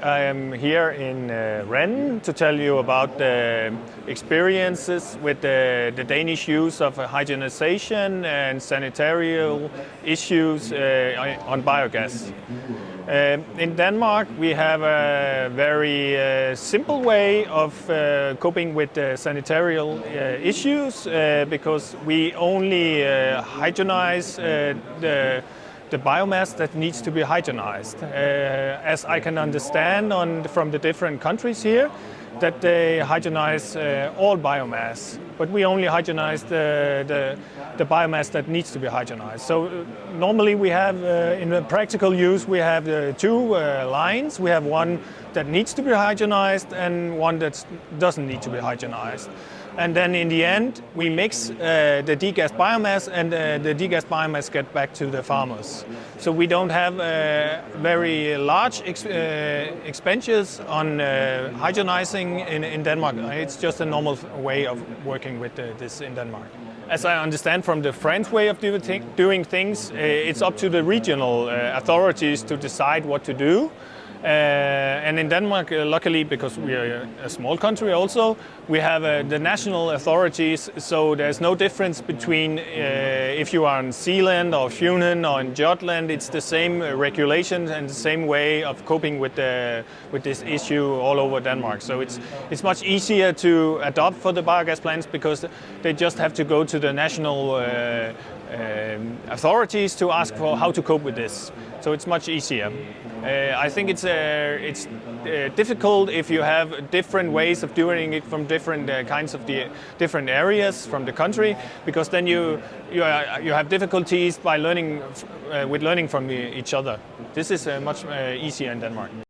I am here in Rennes to tell you about the experiences with the Danish use of hygienization and sanitary issues on biogas. In Denmark, we have a very simple way of coping with sanitary issues because we only hygienize the biomass that needs to be hygienized. As I can understand from the different countries here, that they hygienize all biomass, but we only hygienize the biomass that needs to be hygienized. So normally we have, in the practical use, we have two lines. We have one that needs to be hygienized and one that doesn't need to be hygienized. And then in the end, we mix the degassed biomass, and the degassed biomass get back to the farmers. So we don't have very large expenditures on hygienizing in Denmark. It's just a normal way of working with this in Denmark. As I understand from the French way of doing things, it's up to the regional authorities to decide what to do. And in Denmark, luckily, because we are a small country also, we have the national authorities, so there's no difference between if you are in Zealand or Funen or in Jutland. It's the same regulations and the same way of coping with this issue all over Denmark. So it's much easier to adopt for the biogas plants because they just have to go to the national authorities to ask for how to cope with this. So it's much easier. I think it's difficult if you have different ways of doing it from different kinds of the different areas from the country, because then you have difficulties by learning from each other. This is much easier in Denmark.